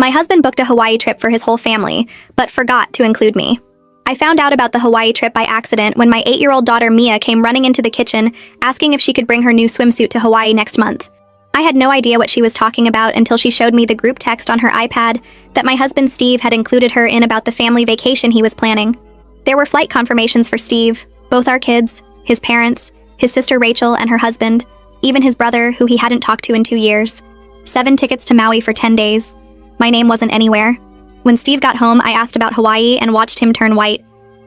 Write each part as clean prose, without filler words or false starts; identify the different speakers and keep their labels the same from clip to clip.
Speaker 1: My husband booked a Hawaii trip for his whole family, but forgot to include me. I found out about the Hawaii trip by accident when my 8-year-old daughter Mia came running into the kitchen asking if she could bring her new swimsuit to Hawaii next month. I had no idea what she was talking about until she showed me the group text on her iPad that my husband Steve had included her in about the family vacation he was planning. There were flight confirmations for Steve, both our kids, his parents, his sister Rachel and her husband, even his brother who he hadn't talked to in 2 years. 7 tickets to Maui for 10 days. My name wasn't anywhere. When Steve got home, I asked about Hawaii and watched him turn white.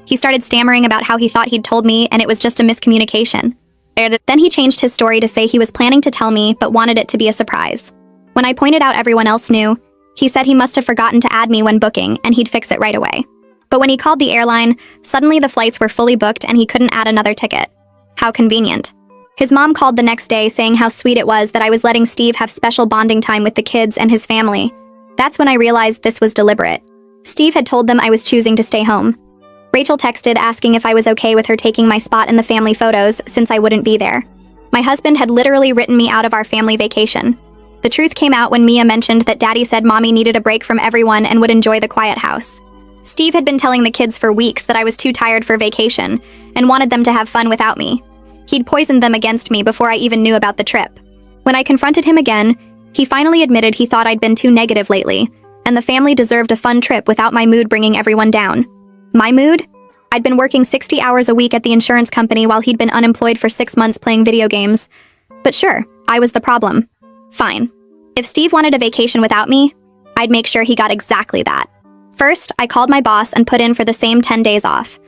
Speaker 1: He started stammering about how he thought he'd told me and it was just a miscommunication. Then he changed his story to say he was planning to tell me but wanted it to be a surprise. When I pointed out everyone else knew, he said he must have forgotten to add me when booking and he'd fix it right away. But when he called the airline, suddenly the flights were fully booked and he couldn't add another ticket. How convenient. His mom called the next day saying how sweet it was that I was letting Steve have special bonding time with the kids and his family. That's when I realized this was deliberate. Steve had told them I was choosing to stay home. Rachel texted asking if I was okay with her taking my spot in the family photos since I wouldn't be there. My husband had literally written me out of our family vacation. The truth came out when Mia mentioned that Daddy said Mommy needed a break from everyone and would enjoy the quiet house. Steve had been telling the kids for weeks that I was too tired for vacation and wanted them to have fun without me. He'd poisoned them against me before I even knew about the trip. When I confronted him again, he finally admitted he thought I'd been too negative lately, and the family deserved a fun trip without my mood bringing everyone down. My mood? I'd been working 60 hours a week at the insurance company while he'd been unemployed for 6 months playing video games. But sure, I was the problem. Fine. If Steve wanted a vacation without me, I'd make sure he got exactly that. First, I called my boss and put in for the same 10 days off.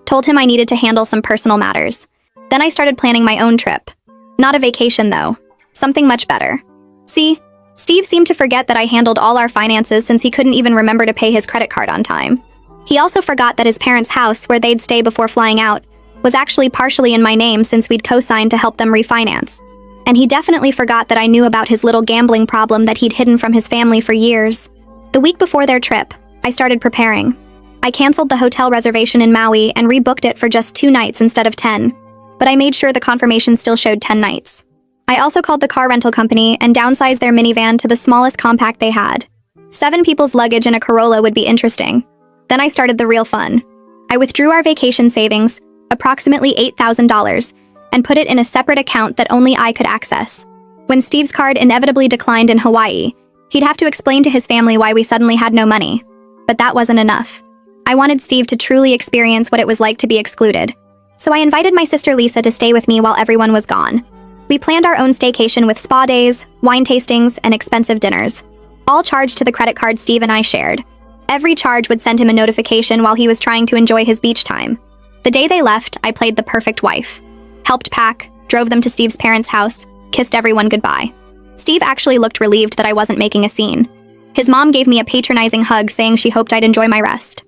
Speaker 1: Told him I needed to handle some personal matters. Then I started planning my own trip. Not a vacation, though. Something much better. See, Steve seemed to forget that I handled all our finances since he couldn't even remember to pay his credit card on time. He also forgot that his parents' house, where they'd stay before flying out, was actually partially in my name since we'd co-signed to help them refinance. And he definitely forgot that I knew about his little gambling problem that he'd hidden from his family for years. The week before their trip, I started preparing. I canceled the hotel reservation in Maui and rebooked it for just 2 nights instead of 10. But I made sure the confirmation still showed 10 nights. I also called the car rental company and downsized their minivan to the smallest compact they had. 7 people's luggage in a Corolla would be interesting. Then I started the real fun. I withdrew our vacation savings, approximately $8,000, and put it in a separate account that only I could access. When Steve's card inevitably declined in Hawaii, he'd have to explain to his family why we suddenly had no money. But that wasn't enough. I wanted Steve to truly experience what it was like to be excluded. So I invited my sister Lisa to stay with me while everyone was gone. We planned our own staycation with spa days, wine tastings, and expensive dinners, all charged to the credit card Steve and I shared. Every charge would send him a notification while he was trying to enjoy his beach time. The day they left, I played the perfect wife. Helped pack, drove them to Steve's parents' house, kissed everyone goodbye. Steve actually looked relieved that I wasn't making a scene. His mom gave me a patronizing hug saying she hoped I'd enjoy my rest.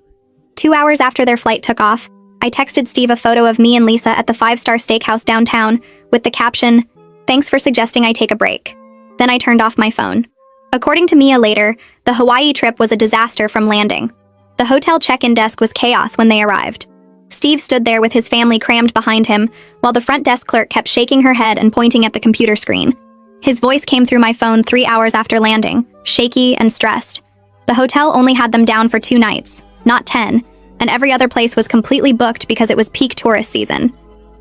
Speaker 1: 2 hours after their flight took off, I texted Steve a photo of me and Lisa at the 5-star steakhouse downtown with the caption, "Thanks for suggesting I take a break." Then I turned off my phone. According to Mia later, the Hawaii trip was a disaster from landing. The hotel check-in desk was chaos when they arrived. Steve stood there with his family crammed behind him, while the front desk clerk kept shaking her head and pointing at the computer screen. His voice came through my phone 3 hours after landing, shaky and stressed. The hotel only had them down for 2 nights, not 10, and every other place was completely booked because it was peak tourist season.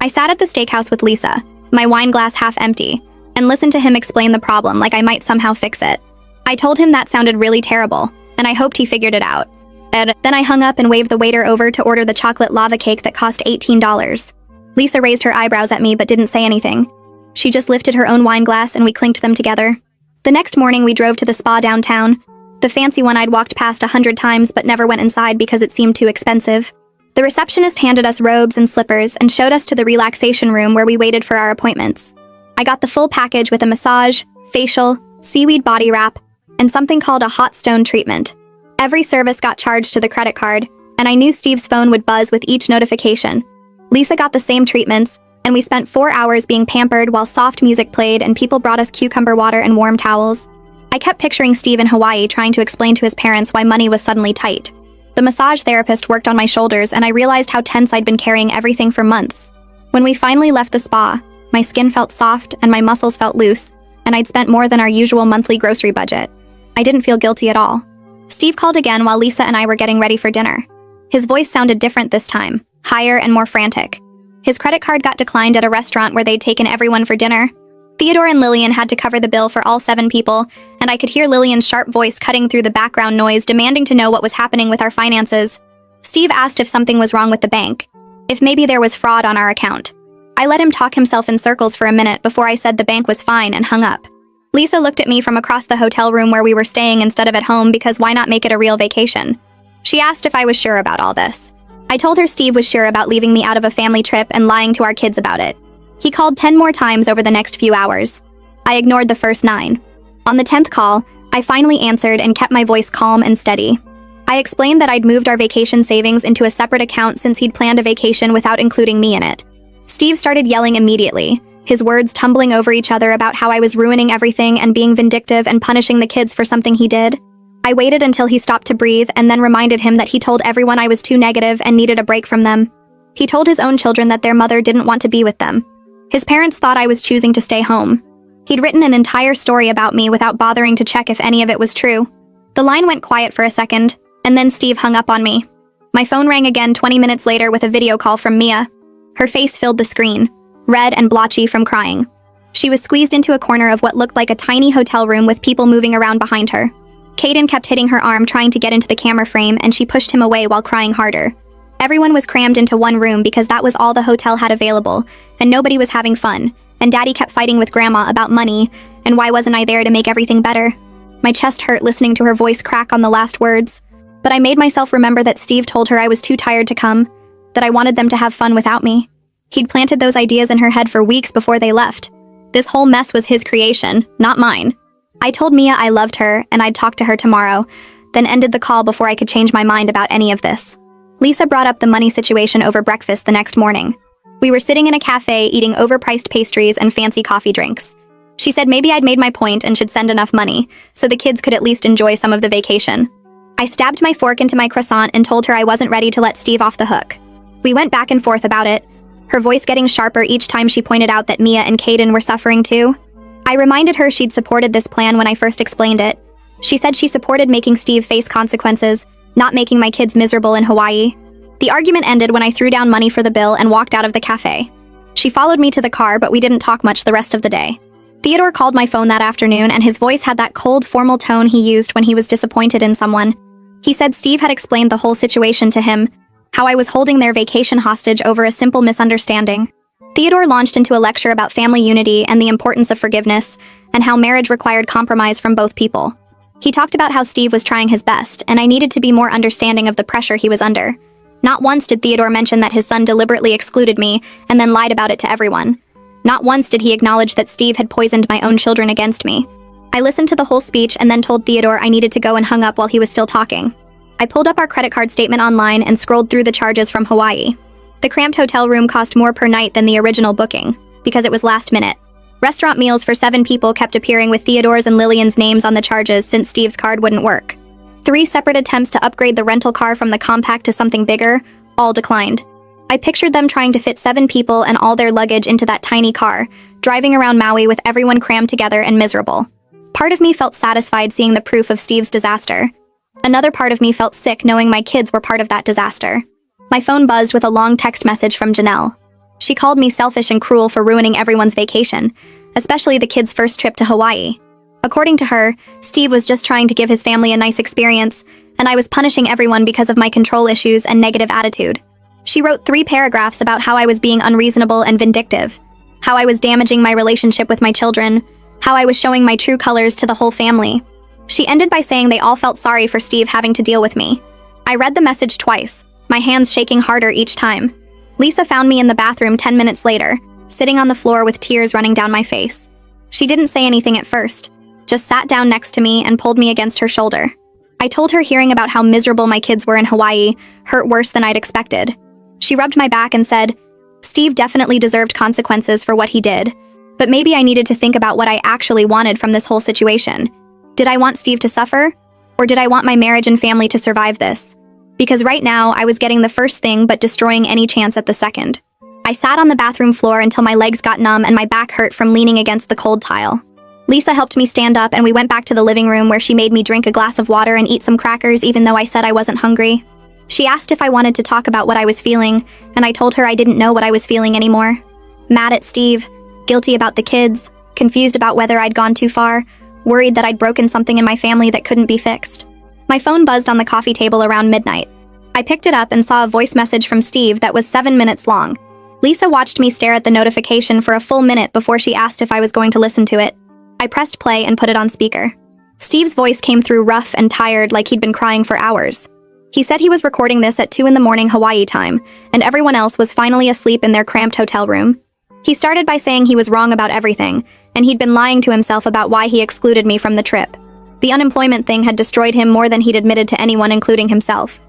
Speaker 1: I sat at the steakhouse with Lisa, my wine glass half empty, and listened to him explain the problem like I might somehow fix it. I told him that sounded really terrible, and I hoped he figured it out. Then I hung up and waved the waiter over to order the chocolate lava cake that cost $18. Lisa raised her eyebrows at me but didn't say anything. She just lifted her own wine glass and we clinked them together. The next morning we drove to the spa downtown, the fancy one I'd walked past 100 times but never went inside because it seemed too expensive. The receptionist handed us robes and slippers and showed us to the relaxation room where we waited for our appointments. I got the full package with a massage, facial, seaweed body wrap, and something called a hot stone treatment. Every service got charged to the credit card, and I knew Steve's phone would buzz with each notification. Lisa got the same treatments, and we spent 4 hours being pampered while soft music played and people brought us cucumber water and warm towels. I kept picturing Steve in Hawaii trying to explain to his parents why money was suddenly tight. The massage therapist worked on my shoulders, and I realized how tense I'd been carrying everything for months. When we finally left the spa, my skin felt soft and my muscles felt loose, and I'd spent more than our usual monthly grocery budget. I didn't feel guilty at all. Steve called again while Lisa and I were getting ready for dinner. His voice sounded different this time, higher and more frantic. His credit card got declined at a restaurant where they'd taken everyone for dinner. Theodore and Lillian had to cover the bill for all 7 people, and I could hear Lillian's sharp voice cutting through the background noise, demanding to know what was happening with our finances. Steve asked if something was wrong with the bank, if maybe there was fraud on our account. I let him talk himself in circles for a minute before I said the bank was fine and hung up. Lisa looked at me from across the hotel room where we were staying instead of at home, because why not make it a real vacation? She asked if I was sure about all this. I told her Steve was sure about leaving me out of a family trip and lying to our kids about it. He called 10 more times over the next few hours. I ignored the first 9. On the 10th call, I finally answered and kept my voice calm and steady. I explained that I'd moved our vacation savings into a separate account since he'd planned a vacation without including me in it. Steve started yelling immediately, his words tumbling over each other about how I was ruining everything and being vindictive and punishing the kids for something he did. I waited until he stopped to breathe and then reminded him that he told everyone I was too negative and needed a break from them. He told his own children that their mother didn't want to be with them. His parents thought I was choosing to stay home. He'd written an entire story about me without bothering to check if any of it was true. The line went quiet for a second, and then Steve hung up on me. My phone rang again 20 minutes later with a video call from Mia. Her face filled the screen, red and blotchy from crying. She was squeezed into a corner of what looked like a tiny hotel room with people moving around behind her. Caden kept hitting her arm trying to get into the camera frame, and she pushed him away while crying harder. Everyone was crammed into one room because that was all the hotel had available, and nobody was having fun, and Daddy kept fighting with Grandma about money, and why wasn't I there to make everything better? My chest hurt listening to her voice crack on the last words, but I made myself remember that Steve told her I was too tired to come, that I wanted them to have fun without me. He'd planted those ideas in her head for weeks before they left. This whole mess was his creation, not mine. I told Mia I loved her and I'd talk to her tomorrow, then ended the call before I could change my mind about any of this. Lisa brought up the money situation over breakfast the next morning. We were sitting in a cafe eating overpriced pastries and fancy coffee drinks. She said maybe I'd made my point and should send enough money, so the kids could at least enjoy some of the vacation. I stabbed my fork into my croissant and told her I wasn't ready to let Steve off the hook. We went back and forth about it, her voice getting sharper each time she pointed out that Mia and Caden were suffering too. I reminded her she'd supported this plan when I first explained it. She said she supported making Steve face consequences, not making my kids miserable in Hawaii. The argument ended when I threw down money for the bill and walked out of the cafe. She followed me to the car, but we didn't talk much the rest of the day. Theodore called my phone that afternoon, and his voice had that cold, formal tone he used when he was disappointed in someone. He said Steve had explained the whole situation to him, how I was holding their vacation hostage over a simple misunderstanding. Theodore launched into a lecture about family unity and the importance of forgiveness, and how marriage required compromise from both people. He talked about how Steve was trying his best, and I needed to be more understanding of the pressure he was under. Not once did Theodore mention that his son deliberately excluded me and then lied about it to everyone. Not once did he acknowledge that Steve had poisoned my own children against me. I listened to the whole speech and then told Theodore I needed to go and hung up while he was still talking. I pulled up our credit card statement online and scrolled through the charges from Hawaii. The cramped hotel room cost more per night than the original booking, because it was last minute. Restaurant meals for 7 people kept appearing with Theodore's and Lillian's names on the charges since Steve's card wouldn't work. 3 separate attempts to upgrade the rental car from the compact to something bigger, all declined. I pictured them trying to fit 7 people and all their luggage into that tiny car, driving around Maui with everyone crammed together and miserable. Part of me felt satisfied seeing the proof of Steve's disaster. Another part of me felt sick knowing my kids were part of that disaster. My phone buzzed with a long text message from Janelle. She called me selfish and cruel for ruining everyone's vacation, especially the kids' first trip to Hawaii. According to her, Steve was just trying to give his family a nice experience, and I was punishing everyone because of my control issues and negative attitude. She wrote 3 paragraphs about how I was being unreasonable and vindictive, how I was damaging my relationship with my children, how I was showing my true colors to the whole family. She ended by saying they all felt sorry for Steve having to deal with me. I read the message twice, my hands shaking harder each time. Lisa found me in the bathroom 10 minutes later, sitting on the floor with tears running down my face. She didn't say anything at first, just sat down next to me and pulled me against her shoulder. I told her hearing about how miserable my kids were in Hawaii hurt worse than I'd expected. She rubbed my back and said, Steve definitely deserved consequences for what he did, but maybe I needed to think about what I actually wanted from this whole situation. Did I want Steve to suffer? Or did I want my marriage and family to survive this? Because right now, I was getting the first thing but destroying any chance at the second. I sat on the bathroom floor until my legs got numb and my back hurt from leaning against the cold tile. Lisa helped me stand up and we went back to the living room where she made me drink a glass of water and eat some crackers even though I said I wasn't hungry. She asked if I wanted to talk about what I was feeling, and I told her I didn't know what I was feeling anymore. Mad at Steve, guilty about the kids, confused about whether I'd gone too far, worried that I'd broken something in my family that couldn't be fixed. My phone buzzed on the coffee table around midnight. I picked it up and saw a voice message from Steve that was 7 minutes long. Lisa watched me stare at the notification for a full minute before she asked if I was going to listen to it. I pressed play and put it on speaker. Steve's voice came through rough and tired like he'd been crying for hours. He said he was recording this at 2 a.m. Hawaii time, and everyone else was finally asleep in their cramped hotel room. He started by saying he was wrong about everything, and he'd been lying to himself about why he excluded me from the trip. The unemployment thing had destroyed him more than he'd admitted to anyone, including himself.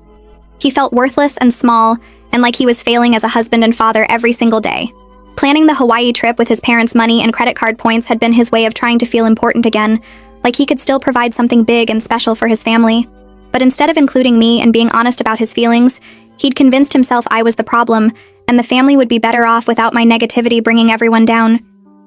Speaker 1: He felt worthless and small, and like he was failing as a husband and father every single day. Planning the Hawaii trip with his parents' money and credit card points had been his way of trying to feel important again, like he could still provide something big and special for his family. But instead of including me and being honest about his feelings, he'd convinced himself I was the problem, and the family would be better off without my negativity bringing everyone down.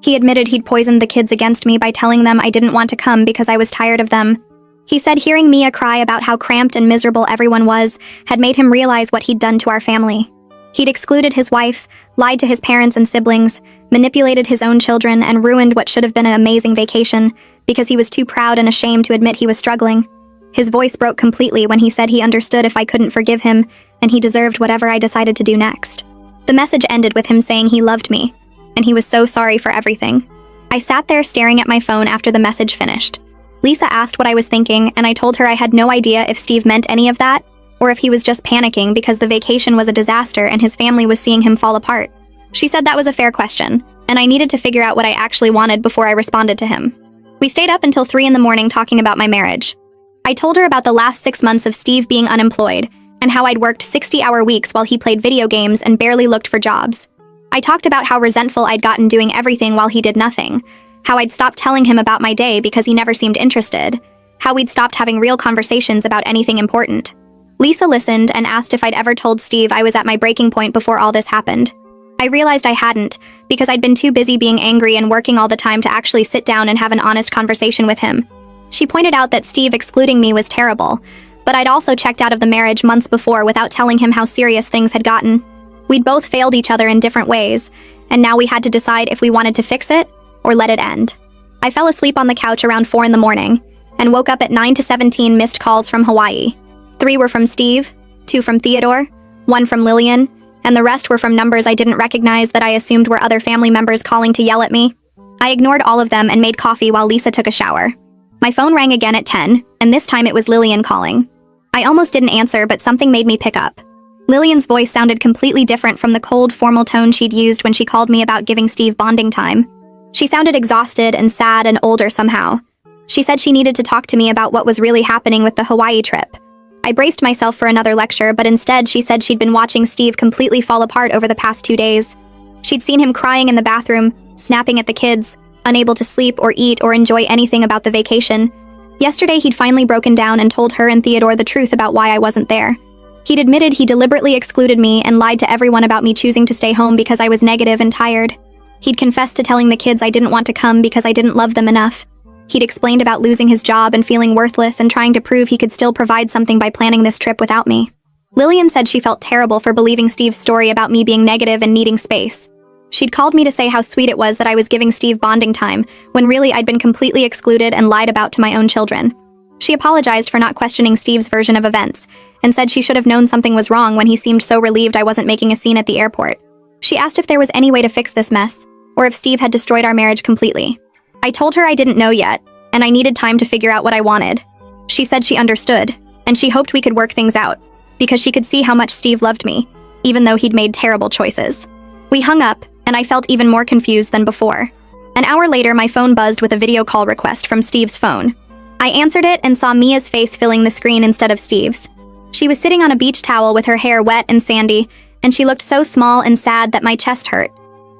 Speaker 1: He admitted he'd poisoned the kids against me by telling them I didn't want to come because I was tired of them. He said hearing Mia cry about how cramped and miserable everyone was had made him realize what he'd done to our family. He'd excluded his wife, lied to his parents and siblings, manipulated his own children, and ruined what should have been an amazing vacation because he was too proud and ashamed to admit he was struggling. His voice broke completely when he said he understood if I couldn't forgive him, and he deserved whatever I decided to do next. The message ended with him saying he loved me, and he was so sorry for everything. I sat there staring at my phone after the message finished. Lisa asked what I was thinking, and I told her I had no idea if Steve meant any of that, or if he was just panicking because the vacation was a disaster and his family was seeing him fall apart. She said that was a fair question, and I needed to figure out what I actually wanted before I responded to him. We stayed up until 3 a.m. talking about my marriage. I told her about the last 6 months of Steve being unemployed, and how I'd worked 60-hour weeks while he played video games and barely looked for jobs. I talked about how resentful I'd gotten doing everything while he did nothing, how I'd stopped telling him about my day because he never seemed interested, how we'd stopped having real conversations about anything important. Lisa listened and asked if I'd ever told Steve I was at my breaking point before all this happened. I realized I hadn't, because I'd been too busy being angry and working all the time to actually sit down and have an honest conversation with him. She pointed out that Steve excluding me was terrible, but I'd also checked out of the marriage months before without telling him how serious things had gotten. We'd both failed each other in different ways, and now we had to decide if we wanted to fix it or let it end. I fell asleep on the couch around 4 a.m. and woke up at 9 to 17 missed calls from Hawaii. 3 were from Steve, 2 from Theodore, 1 from Lillian, and the rest were from numbers I didn't recognize that I assumed were other family members calling to yell at me. I ignored all of them and made coffee while Lisa took a shower. My phone rang again at 10, and this time it was Lillian calling. I almost didn't answer, but something made me pick up. Lillian's voice sounded completely different from the cold, formal tone she'd used when she called me about giving Steve bonding time. She sounded exhausted and sad and older somehow. She said she needed to talk to me about what was really happening with the Hawaii trip. I braced myself for another lecture, but instead she said she'd been watching Steve completely fall apart over the past 2 days. She'd seen him crying in the bathroom, snapping at the kids, unable to sleep or eat or enjoy anything about the vacation. Yesterday he'd finally broken down and told her and Theodore the truth about why I wasn't there. He'd admitted he deliberately excluded me and lied to everyone about me choosing to stay home because I was negative and tired. He'd confessed to telling the kids I didn't want to come because I didn't love them enough. He'd explained about losing his job and feeling worthless and trying to prove he could still provide something by planning this trip without me. Lillian said she felt terrible for believing Steve's story about me being negative and needing space. She'd called me to say how sweet it was that I was giving Steve bonding time, when really I'd been completely excluded and lied about to my own children. She apologized for not questioning Steve's version of events, and said she should have known something was wrong when he seemed so relieved I wasn't making a scene at the airport. She asked if there was any way to fix this mess, or if Steve had destroyed our marriage completely. I told her I didn't know yet, and I needed time to figure out what I wanted. She said she understood, and she hoped we could work things out, because she could see how much Steve loved me, even though he'd made terrible choices. We hung up, and I felt even more confused than before. An hour later, my phone buzzed with a video call request from Steve's phone. I answered it and saw Mia's face filling the screen instead of Steve's. She was sitting on a beach towel with her hair wet and sandy, and she looked so small and sad that my chest hurt.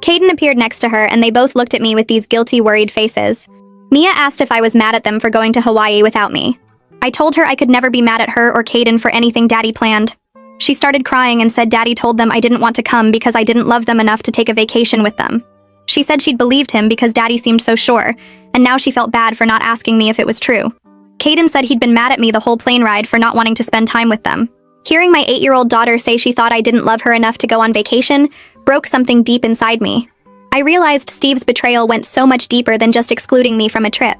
Speaker 1: Caden appeared next to her, and they both looked at me with these guilty, worried faces. Mia asked if I was mad at them for going to Hawaii without me. I told her I could never be mad at her or Caden for anything Daddy planned. She started crying and said Daddy told them I didn't want to come because I didn't love them enough to take a vacation with them. She said she'd believed him because Daddy seemed so sure, and now she felt bad for not asking me if it was true. Caden said he'd been mad at me the whole plane ride for not wanting to spend time with them. Hearing my 8-year-old daughter say she thought I didn't love her enough to go on vacation broke something deep inside me. I realized Steve's betrayal went so much deeper than just excluding me from a trip.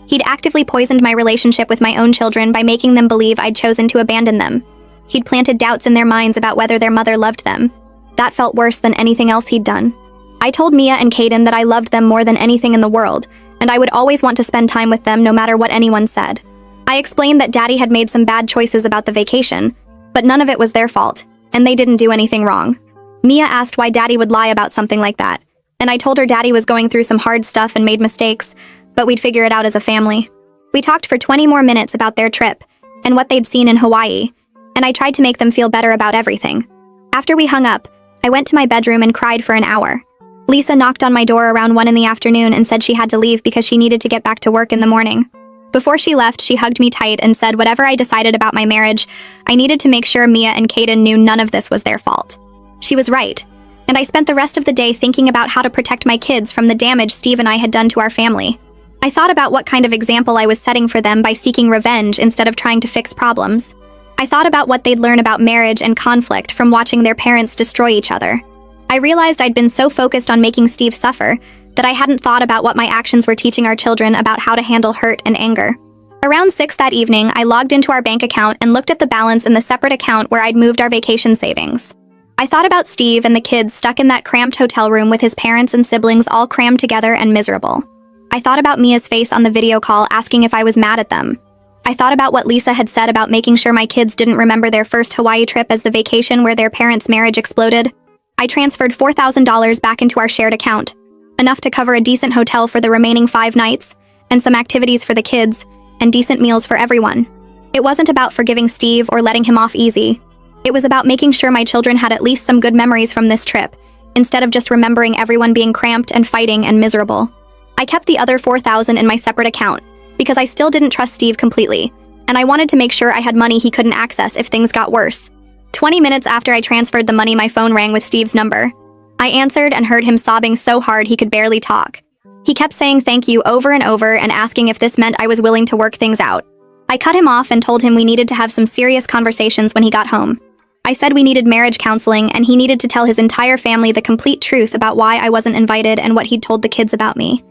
Speaker 1: He'd actively poisoned my relationship with my own children by making them believe I'd chosen to abandon them. He'd planted doubts in their minds about whether their mother loved them. That felt worse than anything else he'd done. I told Mia and Caden that I loved them more than anything in the world, and I would always want to spend time with them no matter what anyone said. I explained that Daddy had made some bad choices about the vacation, but none of it was their fault, and they didn't do anything wrong. Mia asked why Daddy would lie about something like that, and I told her Daddy was going through some hard stuff and made mistakes, but we'd figure it out as a family. We talked for 20 more minutes about their trip and what they'd seen in Hawaii, and I tried to make them feel better about everything. After we hung up, I went to my bedroom and cried for an hour. Lisa knocked on my door around 1 in the afternoon and said she had to leave because she needed to get back to work in the morning. Before she left, she hugged me tight and said whatever I decided about my marriage, I needed to make sure Mia and Caden knew none of this was their fault. She was right, and I spent the rest of the day thinking about how to protect my kids from the damage Steve and I had done to our family. I thought about what kind of example I was setting for them by seeking revenge instead of trying to fix problems. I thought about what they'd learn about marriage and conflict from watching their parents destroy each other. I realized I'd been so focused on making Steve suffer that I hadn't thought about what my actions were teaching our children about how to handle hurt and anger. Around 6 that evening, I logged into our bank account and looked at the balance in the separate account where I'd moved our vacation savings. I thought about Steve and the kids stuck in that cramped hotel room with his parents and siblings all crammed together and miserable. I thought about Mia's face on the video call asking if I was mad at them. I thought about what Lisa had said about making sure my kids didn't remember their first Hawaii trip as the vacation where their parents' marriage exploded. I transferred $4,000 back into our shared account, enough to cover a decent hotel for the remaining 5 nights, and some activities for the kids, and decent meals for everyone. It wasn't about forgiving Steve or letting him off easy. It was about making sure my children had at least some good memories from this trip, instead of just remembering everyone being cramped and fighting and miserable. I kept the other $4,000 in my separate account, because I still didn't trust Steve completely, and I wanted to make sure I had money he couldn't access if things got worse. 20 minutes after I transferred the money, my phone rang with Steve's number. I answered and heard him sobbing so hard he could barely talk. He kept saying thank you over and over and asking if this meant I was willing to work things out. I cut him off and told him we needed to have some serious conversations when he got home. I said we needed marriage counseling and he needed to tell his entire family the complete truth about why I wasn't invited and what he'd told the kids about me.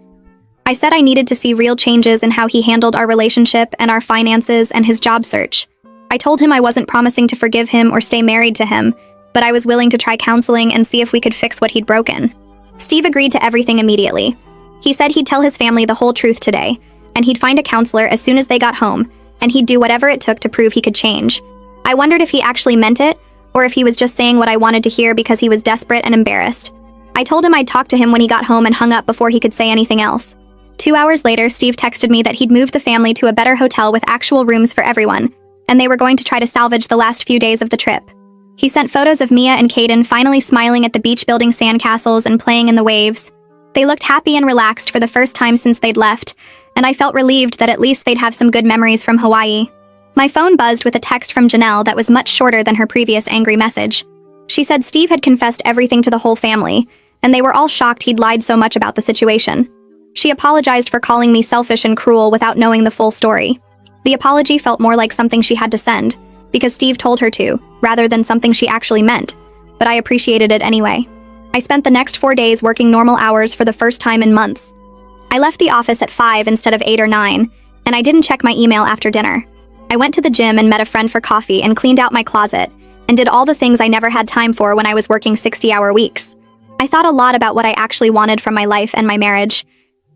Speaker 1: I said I needed to see real changes in how he handled our relationship and our finances and his job search. I told him I wasn't promising to forgive him or stay married to him, but I was willing to try counseling and see if we could fix what he'd broken. Steve agreed to everything immediately. He said he'd tell his family the whole truth today, and he'd find a counselor as soon as they got home, and he'd do whatever it took to prove he could change. I wondered if he actually meant it, or if he was just saying what I wanted to hear because he was desperate and embarrassed. I told him I'd talk to him when he got home and hung up before he could say anything else. 2 hours later, Steve texted me that he'd moved the family to a better hotel with actual rooms for everyone, and they were going to try to salvage the last few days of the trip. He sent photos of Mia and Caden finally smiling at the beach building sandcastles and playing in the waves. They looked happy and relaxed for the first time since they'd left, and I felt relieved that at least they'd have some good memories from Hawaii. My phone buzzed with a text from Janelle that was much shorter than her previous angry message. She said Steve had confessed everything to the whole family, and they were all shocked he'd lied so much about the situation. She apologized for calling me selfish and cruel without knowing the full story. The apology felt more like something she had to send, because Steve told her to, rather than something she actually meant, but I appreciated it anyway. I spent the next 4 days working normal hours for the first time in months. I left the office at 5 instead of 8 or 9, and I didn't check my email after dinner. I went to the gym and met a friend for coffee and cleaned out my closet, and did all the things I never had time for when I was working 60-hour weeks. I thought a lot about what I actually wanted from my life and my marriage.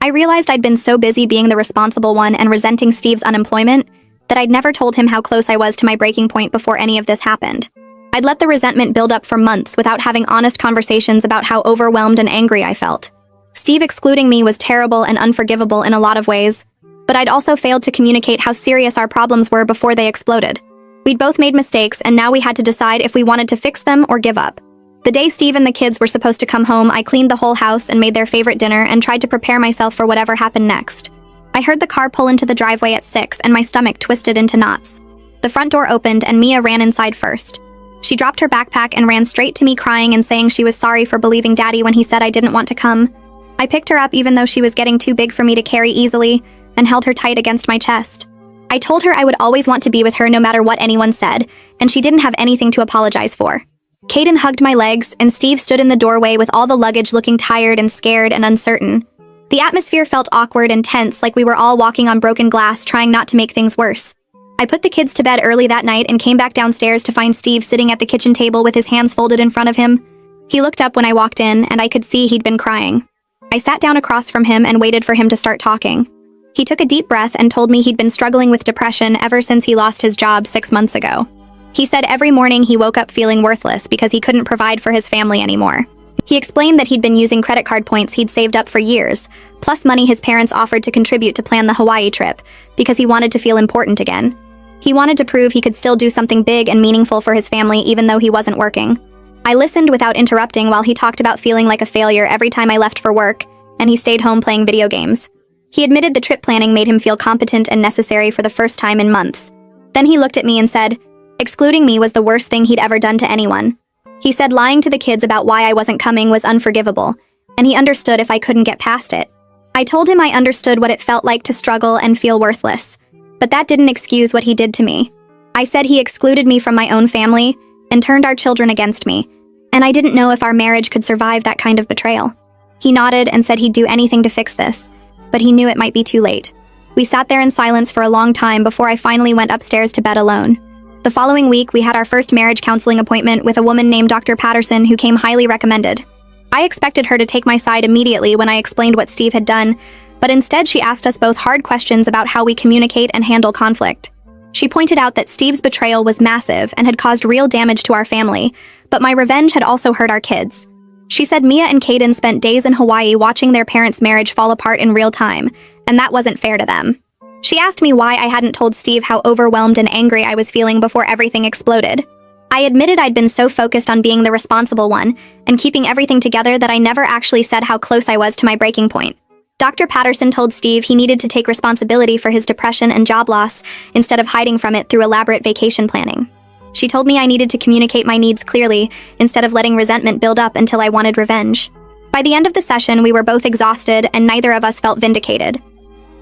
Speaker 1: I realized I'd been so busy being the responsible one and resenting Steve's unemployment that I'd never told him how close I was to my breaking point before any of this happened. I'd let the resentment build up for months without having honest conversations about how overwhelmed and angry I felt. Steve excluding me was terrible and unforgivable in a lot of ways, but I'd also failed to communicate how serious our problems were before they exploded. We'd both made mistakes, and now we had to decide if we wanted to fix them or give up. The day Steve and the kids were supposed to come home, I cleaned the whole house and made their favorite dinner and tried to prepare myself for whatever happened next. I heard the car pull into the driveway at 6 and my stomach twisted into knots. The front door opened and Mia ran inside first. She dropped her backpack and ran straight to me crying and saying she was sorry for believing Daddy when he said I didn't want to come. I picked her up even though she was getting too big for me to carry easily and held her tight against my chest. I told her I would always want to be with her no matter what anyone said, and she didn't have anything to apologize for. Caden hugged my legs, and Steve stood in the doorway with all the luggage looking tired and scared and uncertain. The atmosphere felt awkward and tense, like we were all walking on broken glass, trying not to make things worse. I put the kids to bed early that night and came back downstairs to find Steve sitting at the kitchen table with his hands folded in front of him. He looked up when I walked in, and I could see he'd been crying. I sat down across from him and waited for him to start talking. He took a deep breath and told me he'd been struggling with depression ever since he lost his job 6 months ago. He said every morning he woke up feeling worthless because he couldn't provide for his family anymore. He explained that he'd been using credit card points he'd saved up for years, plus money his parents offered to contribute to plan the Hawaii trip, because he wanted to feel important again. He wanted to prove he could still do something big and meaningful for his family even though he wasn't working. I listened without interrupting while he talked about feeling like a failure every time I left for work, and he stayed home playing video games. He admitted the trip planning made him feel competent and necessary for the first time in months. Then he looked at me and said, excluding me was the worst thing he'd ever done to anyone. He said lying to the kids about why I wasn't coming was unforgivable, and he understood if I couldn't get past it. I told him I understood what it felt like to struggle and feel worthless, but that didn't excuse what he did to me. I said he excluded me from my own family and turned our children against me, and I didn't know if our marriage could survive that kind of betrayal. He nodded and said he'd do anything to fix this, but he knew it might be too late. We sat there in silence for a long time before I finally went upstairs to bed alone. The following week, we had our first marriage counseling appointment with a woman named Dr. Patterson who came highly recommended. I expected her to take my side immediately when I explained what Steve had done, but instead she asked us both hard questions about how we communicate and handle conflict. She pointed out that Steve's betrayal was massive and had caused real damage to our family, but my revenge had also hurt our kids. She said Mia and Caden spent days in Hawaii watching their parents' marriage fall apart in real time, and that wasn't fair to them. She asked me why I hadn't told Steve how overwhelmed and angry I was feeling before everything exploded. I admitted I'd been so focused on being the responsible one and keeping everything together that I never actually said how close I was to my breaking point. Dr. Patterson told Steve he needed to take responsibility for his depression and job loss instead of hiding from it through elaborate vacation planning. She told me I needed to communicate my needs clearly instead of letting resentment build up until I wanted revenge. By the end of the session, we were both exhausted and neither of us felt vindicated.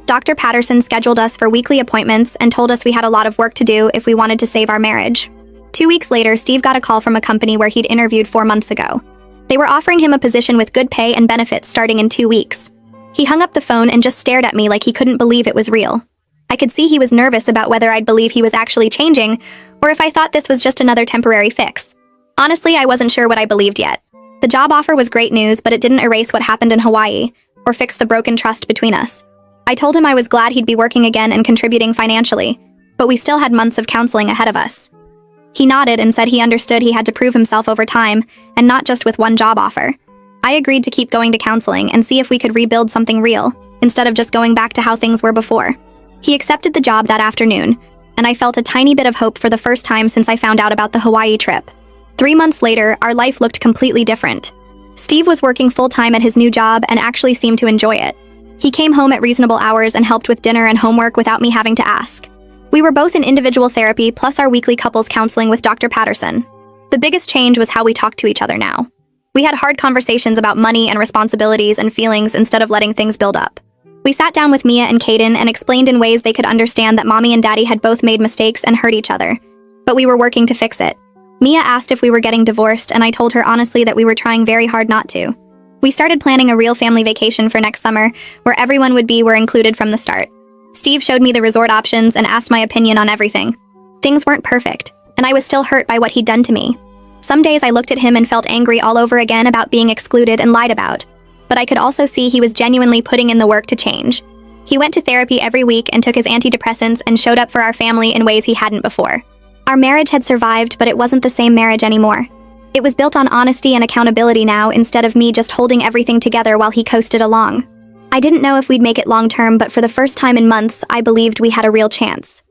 Speaker 1: Dr. Patterson scheduled us for weekly appointments and told us we had a lot of work to do if we wanted to save our marriage. 2 weeks later, Steve got a call from a company where he'd interviewed 4 months ago. They were offering him a position with good pay and benefits starting in 2 weeks. He hung up the phone and just stared at me like he couldn't believe it was real. I could see he was nervous about whether I'd believe he was actually changing, or if I thought this was just another temporary fix. Honestly, I wasn't sure what I believed yet. The job offer was great news, but it didn't erase what happened in Hawaii, or fix the broken trust between us. I told him I was glad he'd be working again and contributing financially, but we still had months of counseling ahead of us. He nodded and said he understood he had to prove himself over time, and not just with one job offer. I agreed to keep going to counseling and see if we could rebuild something real, instead of just going back to how things were before. He accepted the job that afternoon, and I felt a tiny bit of hope for the first time since I found out about the Hawaii trip. 3 months later, our life looked completely different. Steve was working full-time at his new job and actually seemed to enjoy it. He came home at reasonable hours and helped with dinner and homework without me having to ask. We were both in individual therapy plus our weekly couples counseling with Dr. Patterson. The biggest change was how we talked to each other now. We had hard conversations about money and responsibilities and feelings instead of letting things build up. We sat down with Mia and Caden and explained in ways they could understand that Mommy and Daddy had both made mistakes and hurt each other, but we were working to fix it. Mia asked if we were getting divorced, and I told her honestly that we were trying very hard not to. We started planning a real family vacation for next summer, where everyone were included from the start. Steve showed me the resort options and asked my opinion on everything. Things weren't perfect, and I was still hurt by what he'd done to me. Some days I looked at him and felt angry all over again about being excluded and lied about, but I could also see he was genuinely putting in the work to change. He went to therapy every week and took his antidepressants and showed up for our family in ways he hadn't before. Our marriage had survived, but it wasn't the same marriage anymore. It was built on honesty and accountability now instead of me just holding everything together while he coasted along. I didn't know if we'd make it long term, but for the first time in months, I believed we had a real chance.